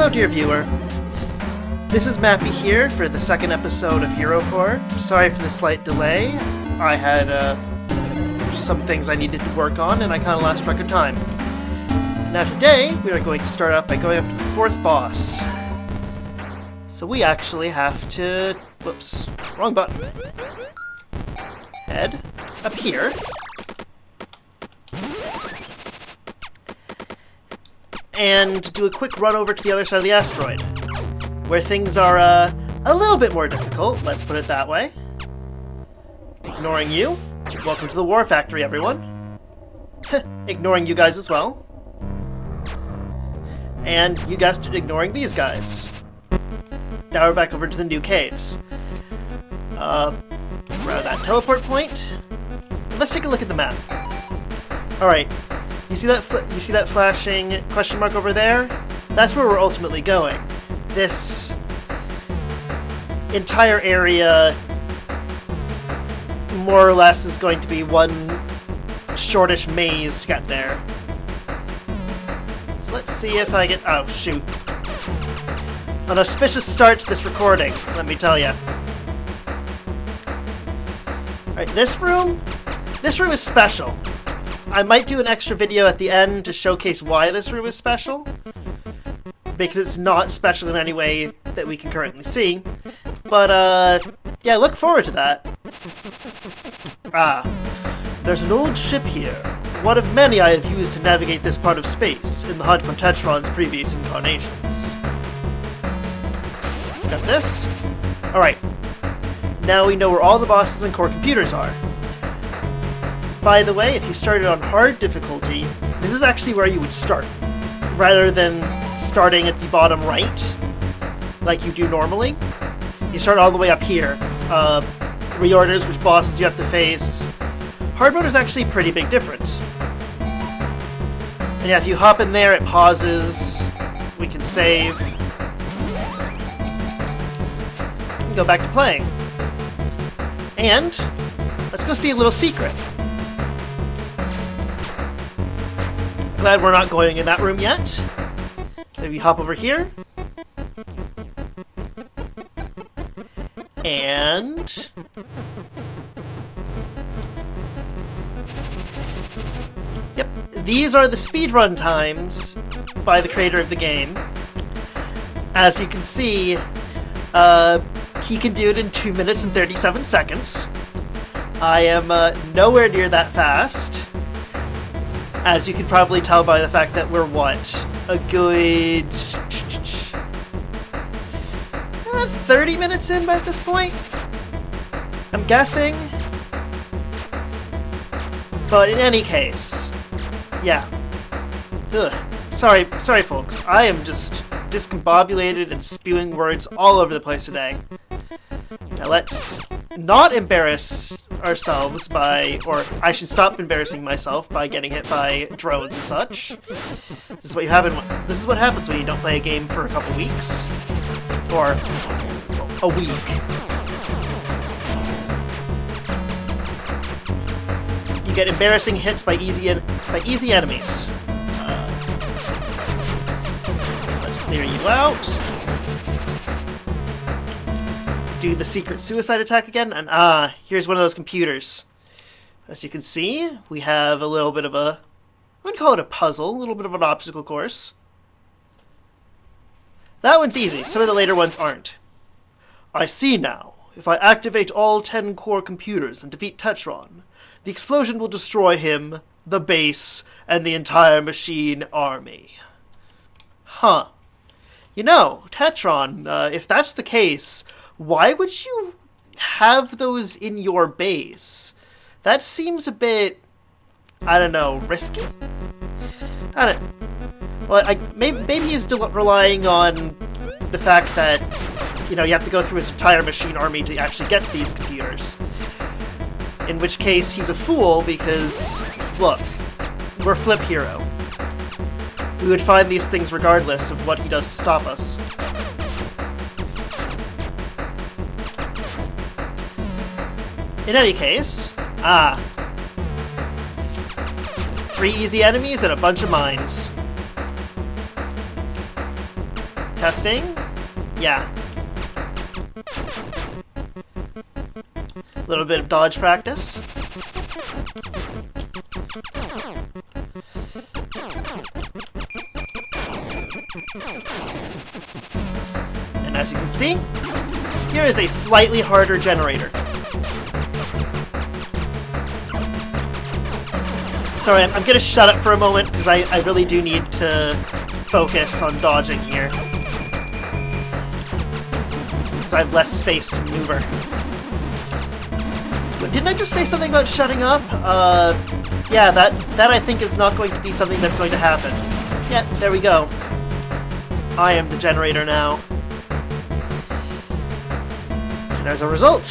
Hello, dear viewer. This is Mappy here for the second episode of Hero Core. Sorry for the slight delay. I had some things I needed to work on, and I kind of lost track of time. Now today, we are going to start off by going up to the fourth boss. So we actually have to... Whoops. Wrong button. Head up here. And do a quick run over to the other side of the asteroid, where things are a little bit more difficult, let's put it that way. Ignoring you. Welcome to the War Factory, everyone. Ignoring you guys as well. And you guessed it, ignoring these guys. Now we're back over to the new caves. Around that teleport point. Let's take a look at the map. Alright. You see that flashing question mark over there? That's where we're ultimately going. This entire area more or less is going to be one shortish maze to get there. So let's see if I get... Oh, shoot. An auspicious start to this recording, let me tell you. Alright, this room is special. I might do an extra video at the end to showcase why this room is special, because it's not special in any way that we can currently see. But, yeah, look forward to that. There's an old ship here, one of many I have used to navigate this part of space in the hunt for Tetron's previous incarnations. Got this? Alright. Now we know where all the bosses and core computers are. By the way, if you started on hard difficulty, this is actually where you would start, rather than starting at the bottom right, like you do normally. You start all the way up here. Reorders which bosses you have to face. Hard mode is actually a pretty big difference. And yeah, if you hop in there, it pauses. We can save. And go back to playing. And let's go see a little secret. Glad we're not going in that room yet. Maybe hop over here. And... Yep, these are the speedrun times by the creator of the game. As you can see, he can do it in 2 minutes and 37 seconds. I am nowhere near that fast. As you can probably tell by the fact that we're, what, a good 30 minutes in by this point? I'm guessing. But in any case, yeah. Ugh. Sorry folks. I am just discombobulated and spewing words all over the place today. Now let's not embarrass ourselves by, or I should stop embarrassing myself by getting hit by drones and such. This is what happens when you don't play a game for a couple weeks. Or a week. You get embarrassing hits by easy enemies. So let's clear you out. Do the secret suicide attack again, and here's one of those computers. As you can see, we have a little bit of a, I wouldn't call it a puzzle, a little bit of an obstacle course. That one's easy, some of the later ones aren't. I see now. If I activate all 10 core computers and defeat Tetron, the explosion will destroy him, the base, and the entire machine army. Huh. You know, Tetron, if that's the case, why would you have those in your base? That seems a bit, I don't know, risky? I don't... Well, maybe he's still relying on the fact that, you know, you have to go through his entire machine army to actually get to these computers. In which case, he's a fool because, look, we're Flip Hero. We would find these things regardless of what he does to stop us. In any case, 3 easy enemies and a bunch of mines. Testing? Yeah. A little bit of dodge practice. And as you can see, here is a slightly harder generator. Sorry, I'm gonna shut up for a moment because I really do need to focus on dodging here. Because I have less space to maneuver. But didn't I just say something about shutting up? Yeah, that I think is not going to be something that's going to happen. Yeah, there we go. I am the generator now. And as a result,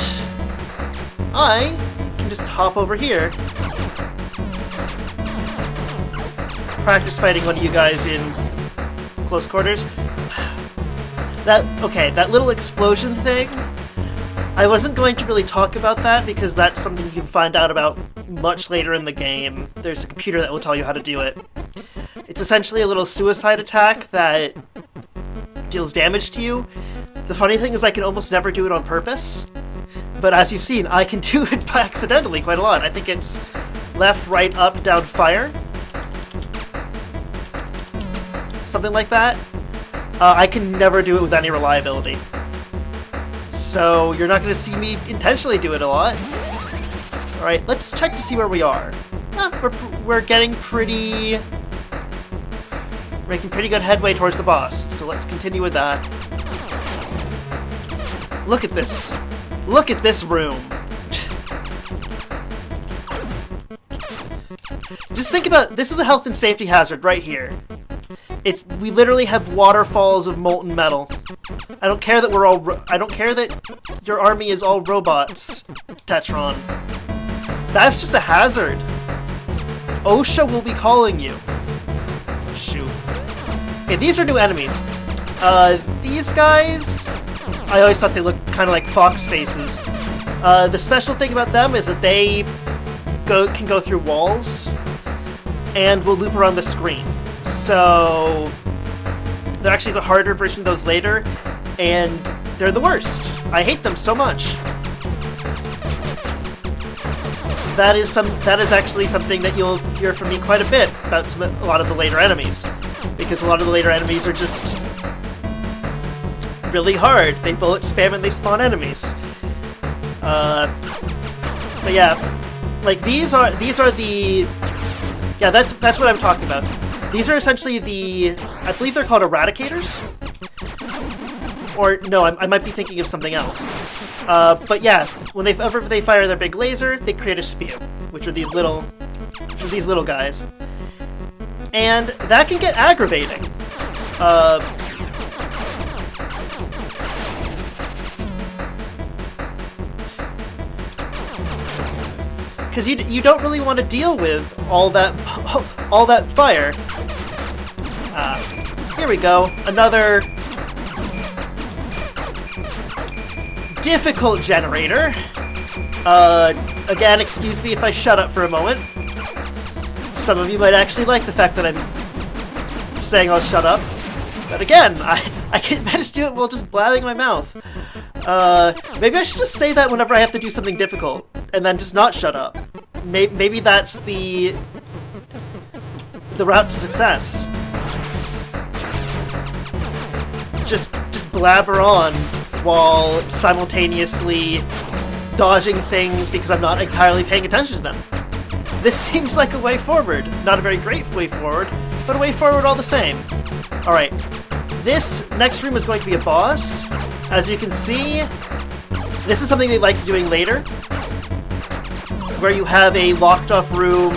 I can just hop over here. Practice fighting one of you guys in close quarters. That little explosion thing, I wasn't going to really talk about that because that's something you can find out about much later in the game. There's a computer that will tell you how to do it. It's essentially a little suicide attack that deals damage to you. The funny thing is I can almost never do it on purpose, but as you've seen, I can do it accidentally quite a lot. I think it's left, right, up, down, fire. Something like that. I can never do it with any reliability. So you're not going to see me intentionally do it a lot. Alright, let's check to see where we are. We're getting making pretty good headway towards the boss, so let's continue with that. Look at this. Look at this room. Just think about, this is a health and safety hazard right here. We literally have waterfalls of molten metal. I don't care that I don't care that your army is all robots, Tetron. That's just a hazard. OSHA will be calling you. Oh, shoot. Okay, these are new enemies. These guys, I always thought they looked kind of like fox faces. The special thing about them is that they can go through walls and will loop around the screen. So there actually is a harder version of those later, and they're the worst. I hate them so much. That is actually something that you'll hear from me quite a bit about a lot of the later enemies, because a lot of the later enemies are just really hard. They bullet spam and they spawn enemies. But yeah, like these are the, yeah, that's what I'm talking about. These are essentially I believe they're called Eradicators? Or, no, I might be thinking of something else. But yeah, whenever they fire their big laser, they create a spew, which are these little guys. And that can get aggravating. Because you don't really want to deal with all that fire. Here we go. Another difficult generator. Again, excuse me if I shut up for a moment. Some of you might actually like the fact that I'm saying I'll shut up. But again, I can manage to do it while just blabbing my mouth. Maybe I should just say that whenever I have to do something difficult, and then just not shut up. Maybe that's the route to success. Just blabber on while simultaneously dodging things because I'm not entirely paying attention to them. This seems like a way forward. Not a very great way forward, but a way forward all the same. Alright, this next room is going to be a boss. As you can see, this is something they like doing later, where you have a locked off room.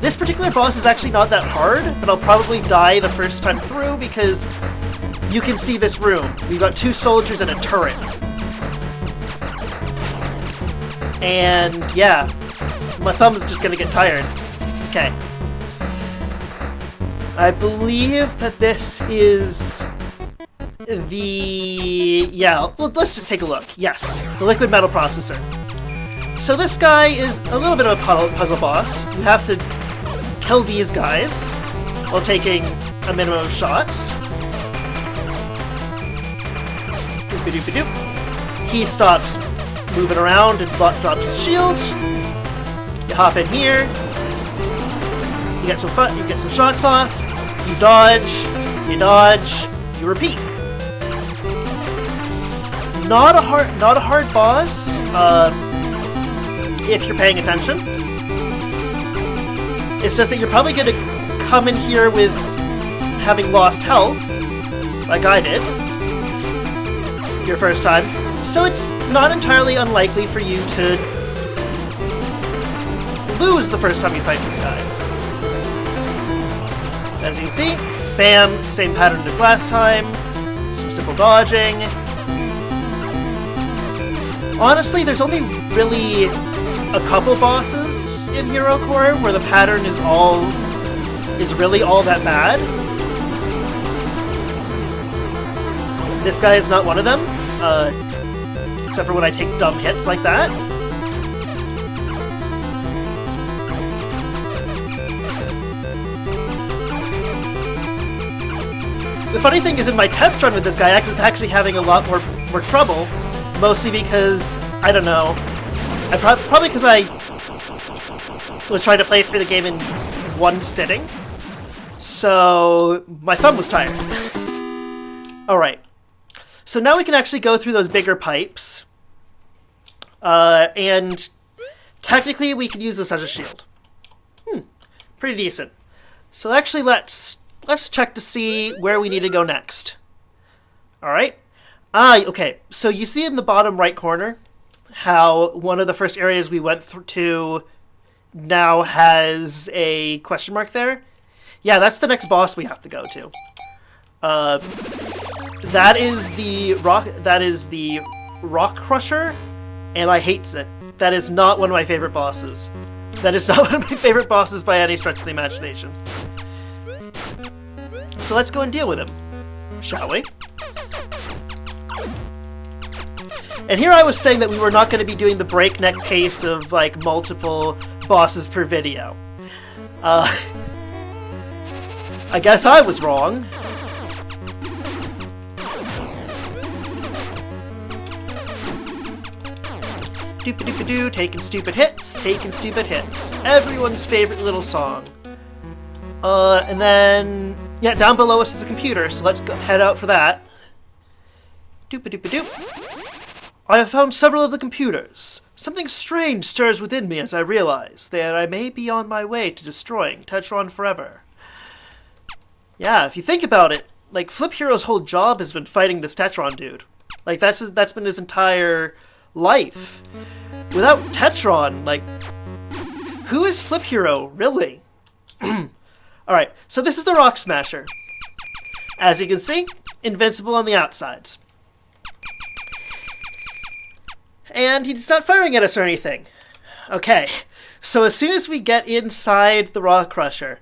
This particular boss is actually not that hard, but I'll probably die the first time through because you can see this room. We've got 2 soldiers and a turret. And yeah, my thumb is just gonna get tired. Okay. I believe that this is yeah, well, let's just take a look. Yes, the liquid metal processor. So this guy is a little bit of a puzzle boss. You have to kill these guys while taking a minimum of shots. Doop-a-doop-a-doop. He stops moving around and drops his shield. You hop in here. You get some fun. You get some shots off. You dodge. You dodge. You repeat. Not a hard boss. If you're paying attention. It's just that you're probably going to come in here with having lost health, like I did, your first time. So it's not entirely unlikely for you to lose the first time you fight this guy. As you can see, bam, same pattern as last time. Some simple dodging. Honestly, there's only really a couple bosses in Hero Core where the pattern is really all that bad. This guy is not one of them, except for when I take dumb hits like that. The funny thing is, in my test run with this guy, I was actually having a lot more trouble, mostly because, I don't know, probably because I was trying to play through the game in one sitting, so my thumb was tired. Alright, so now we can actually go through those bigger pipes, and technically we could use this as a shield. Pretty decent. So actually let's check to see where we need to go next. Alright. Okay, so you see in the bottom right corner how one of the first areas we went to now has a question mark there? Yeah, that's the next boss we have to go to. That is the rock crusher, and I hate it. That is not one of my favorite bosses. That is not one of my favorite bosses by any stretch of the imagination. So let's go and deal with him, shall we? And here I was saying that we were not going to be doing the breakneck pace of, like, multiple bosses per video. I guess I was wrong. Doop-a-doop-a-doo, taking stupid hits, Everyone's favorite little song. And then, yeah, down below us is a computer, so let's go head out for that. Doop-a-doop-a-doop. I have found several of the computers. Something strange stirs within me as I realize that I may be on my way to destroying Tetron forever. Yeah, if you think about it, like, Flip Hero's whole job has been fighting this Tetron dude. Like, that's been his entire life. Without Tetron, like, who is Flip Hero, really? Alright, so this is the Rock Smasher. As you can see, invincible on the outsides. And he's not firing at us or anything. Okay, so as soon as we get inside the Rock Crusher,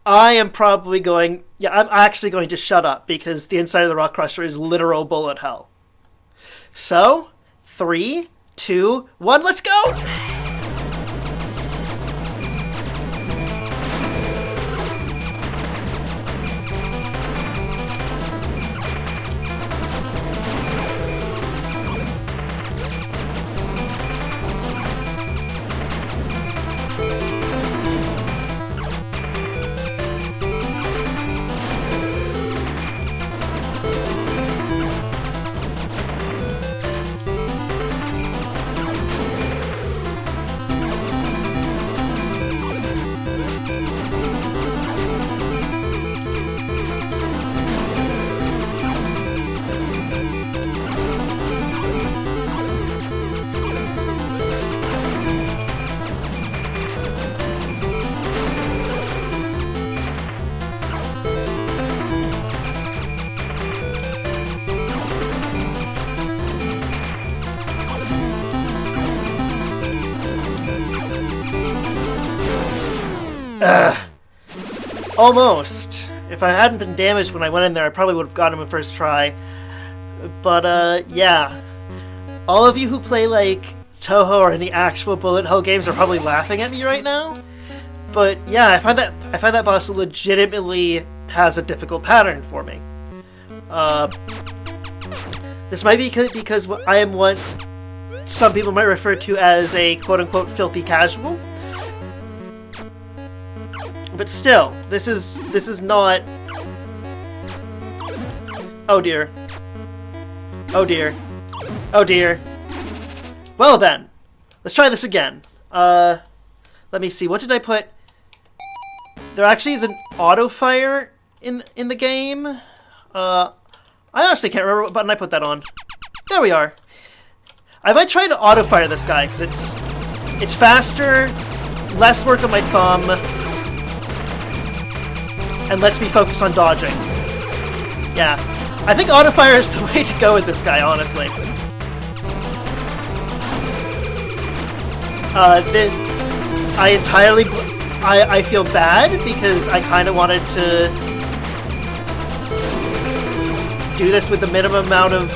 I am probably going... Yeah, I'm actually going to shut up, because the inside of the Rock Crusher is literal bullet hell. So, 3, 2, 1, let's go! Almost. If I hadn't been damaged when I went in there, I probably would have gotten him a first try. But, yeah. All of you who play, like, Toho or any actual bullet hell games are probably laughing at me right now. But yeah, I find that boss legitimately has a difficult pattern for me. This might be because I am what some people might refer to as a quote-unquote filthy casual. But still, this is not... Oh dear. Oh dear. Oh dear. Well then, let's try this again. Let me see, what did I put? There actually is an auto-fire in the game. I honestly can't remember what button I put that on. There we are. I might try to auto-fire this guy, because it's faster, less work on my thumb, and lets me focus on dodging. Yeah. I think auto-fire is the way to go with this guy, honestly. I feel bad because I kind of wanted to do this with the minimum amount of,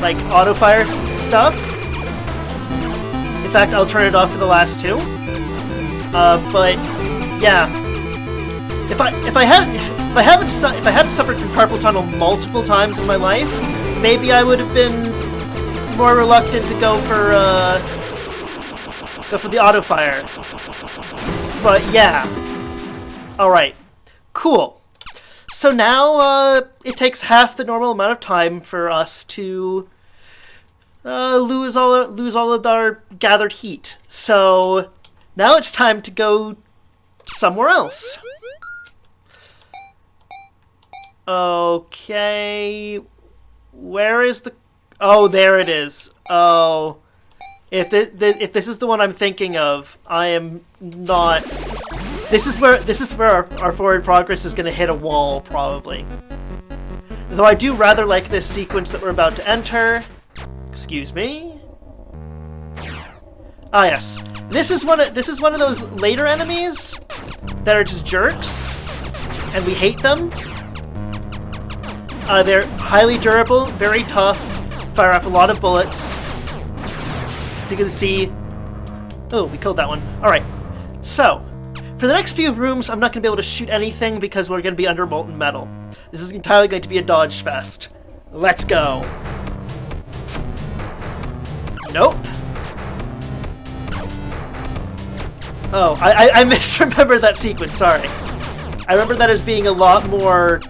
like, auto-fire stuff. In fact, I'll turn it off for the last two. But yeah, if I hadn't suffered from carpal tunnel multiple times in my life, maybe I would have been more reluctant to go for the auto fire. But yeah, all right, cool. So now it takes half the normal amount of time for us to lose all of our gathered heat. So now it's time to go somewhere else. Okay, where is the... Oh, there it is. Oh, if this is the one I'm thinking of, I am not... This is where our forward progress is going to hit a wall, probably. Though I do rather like this sequence that we're about to enter. Excuse me. Ah, yes. This is one of those later enemies that are just jerks, and we hate them. They're highly durable, very tough, fire off a lot of bullets. As you can see... Oh, we killed that one. Alright, so, for the next few rooms, I'm not going to be able to shoot anything because we're going to be under molten metal. This is entirely going to be a dodge fest. Let's go. Nope. Oh, I misremembered that sequence, sorry. I remember that as being a lot more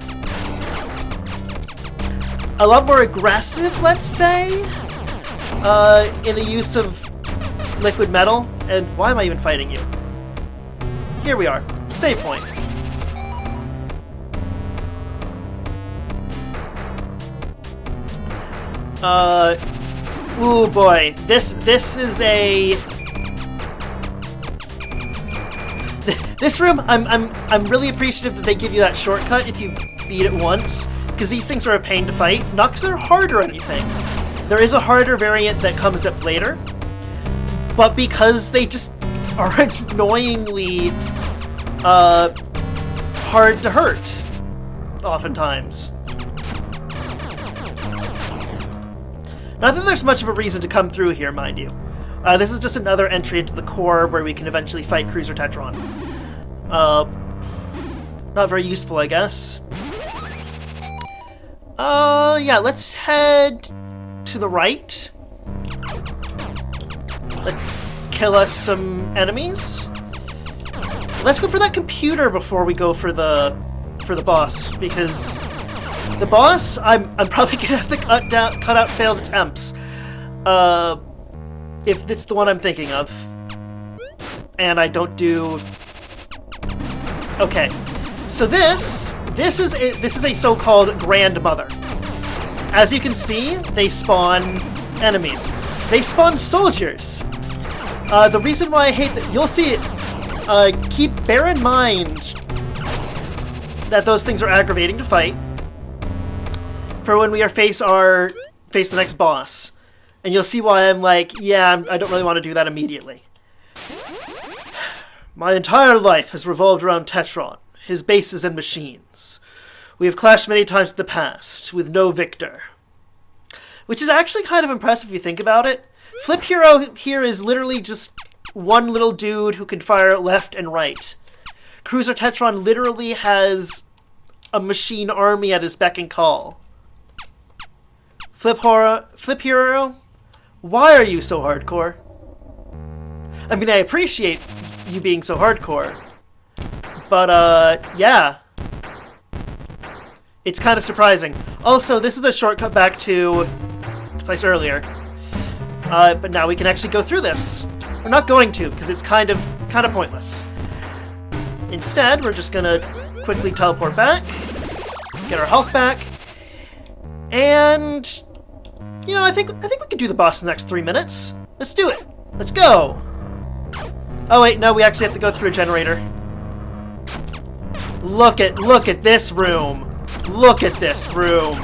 aggressive, let's say, in the use of liquid metal. And why am I even fighting you? Here we are. Save point. Ooh boy. This is a... This room, I'm really appreciative that they give you that shortcut if you beat it once, because these things are a pain to fight. Not because they're hard or anything. There is a harder variant that comes up later, but because they just are annoyingly hard to hurt, oftentimes. Not that there's much of a reason to come through here, mind you. This is just another entry into the core where we can eventually fight Cruiser Tetron. Not very useful, I guess. Yeah, let's head to the right. Let's kill us some enemies. Let's go for that computer before we go for the boss, because the boss, I'm probably gonna have to cut out failed attempts. If it's the one I'm thinking of, and I don't do... Okay, so this is a so-called grandmother. As you can see, they spawn enemies. They spawn soldiers. The reason why I hate that, you'll see it. Bear in mind that those things are aggravating to fight for when we face the next boss. And you'll see why I'm like, yeah, I don't really want to do that immediately. My entire life has revolved around Tetron, his bases and machines. We have clashed many times in the past, with no victor. Which is actually kind of impressive if you think about it. Flip Hero here is literally just one little dude who can fire left and right. Cruiser Tetron literally has a machine army at his beck and call. Flip Hero, why are you so hardcore? I mean, I appreciate you being so hardcore, but yeah. It's kind of surprising. Also, this is a shortcut back to the place earlier. But now we can actually go through this. We're not going to, because it's kind of pointless. Instead, we're just gonna quickly teleport back, get our health back, and you know, I think we can do the boss in the next 3 minutes. Let's do it. Let's go. Oh wait, no, we actually have to go through a generator. Look at this room. Look at this room.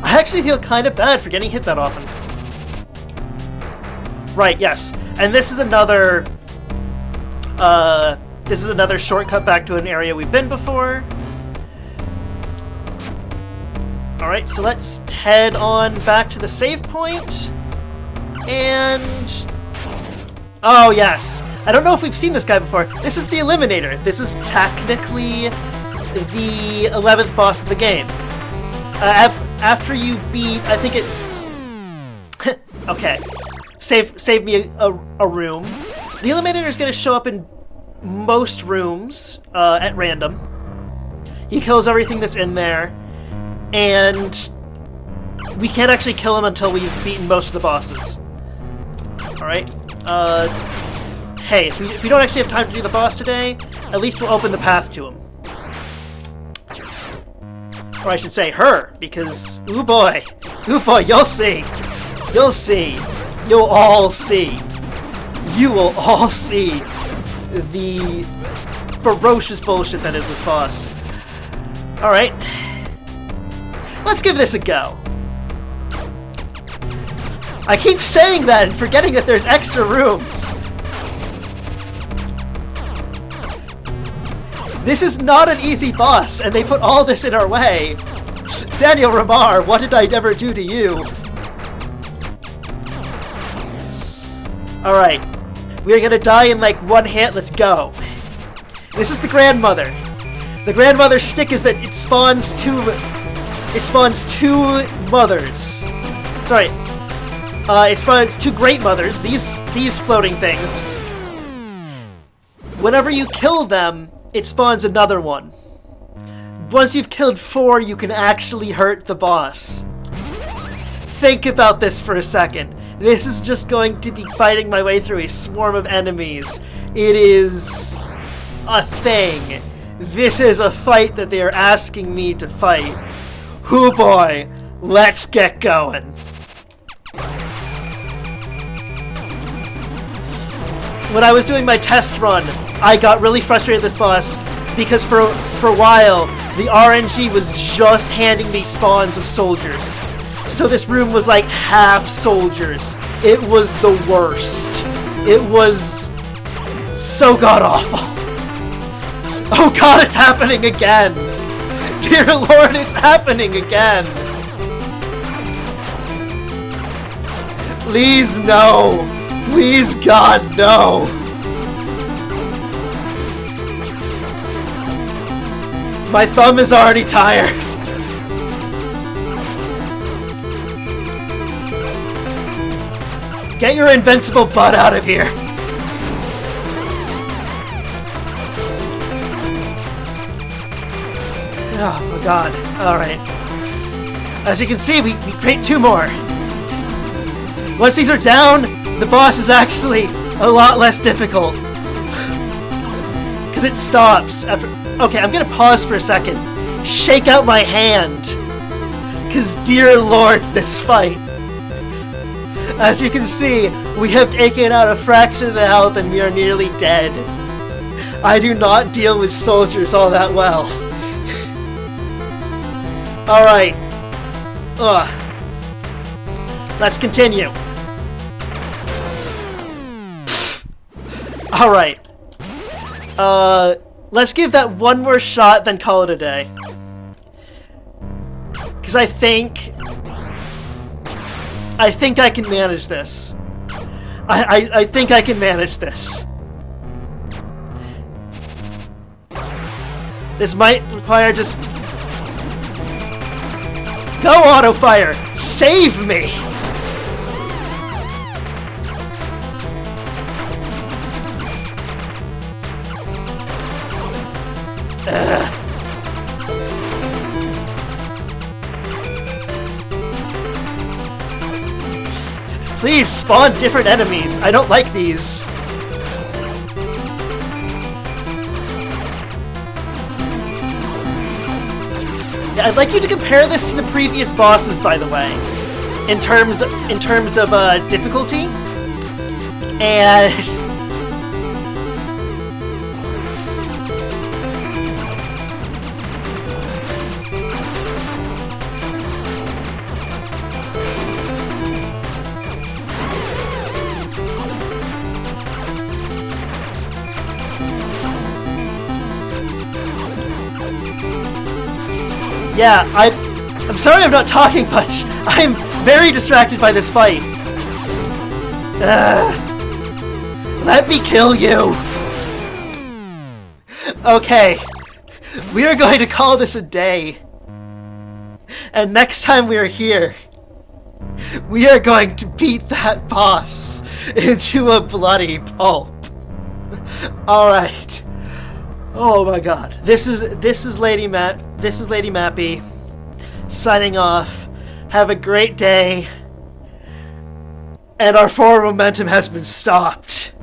I actually feel kind of bad for getting hit that often. Right, yes. And this is another shortcut back to an area we've been before. Alright, so let's head on back to the save point. And... oh, yes. I don't know if we've seen this guy before. This is the Eliminator. This is technically the 11th boss of the game. After you beat... I think it's... okay. Save me a room. The Eliminator is going to show up in most rooms at random. He kills everything that's in there, and we can't actually kill him until we've beaten most of the bosses. Alright, hey, if we don't actually have time to do the boss today, at least we'll open the path to him. Or I should say her, because, ooh boy, you'll see. You'll see. You'll all see. You will all see the ferocious bullshit that is this boss. Alright. Let's give this a go. I keep saying that and forgetting that there's extra rooms. This is not an easy boss, and they put all this in our way. Daniel Ramar, what did I ever do to you? Alright. We are gonna die in like one hit. Let's go. This is the grandmother. The grandmother's shtick is that it spawns two mothers. Sorry. It spawns two great mothers. These floating things. Whenever you kill them, it spawns another one. Once you've killed 4, you can actually hurt the boss. Think about this for a second. This is just going to be fighting my way through a swarm of enemies. It is a thing. This is a fight that they are asking me to fight. Hoo boy, let's get going. When I was doing my test run, I got really frustrated with this boss because for a while, the RNG was just handing me spawns of soldiers. So this room was like half soldiers. It was the worst. It was so god-awful. Oh god, it's happening again! Dear Lord, it's happening again! Please, no! Please, God, no! My thumb is already tired. Get your invincible butt out of here! Oh my god. Alright. As you can see, we create 2 more. Once these are down, the boss is actually a lot less difficult. Because it stops after... okay, I'm gonna pause for a second. Shake out my hand. Because dear Lord, this fight. As you can see, we have taken out a fraction of the health and we are nearly dead. I do not deal with soldiers all that well. Alright. Ugh. Let's continue. Alright. Let's give that one more shot, then call it a day. Because I think I can manage this. I think I can manage this. This might require just... Go, auto fire! Save me! Please spawn different enemies. I don't like these. Yeah, I'd like you to compare this to the previous bosses, by the way, in terms of difficulty and. Yeah, I'm sorry I'm not talking much. I'm very distracted by this fight. Let me kill you. Okay, we are going to call this a day. And next time we are here, we are going to beat that boss into a bloody pulp. Alright. Oh my god. This is Lady Mappy signing off. Have a great day. And our forward momentum has been stopped.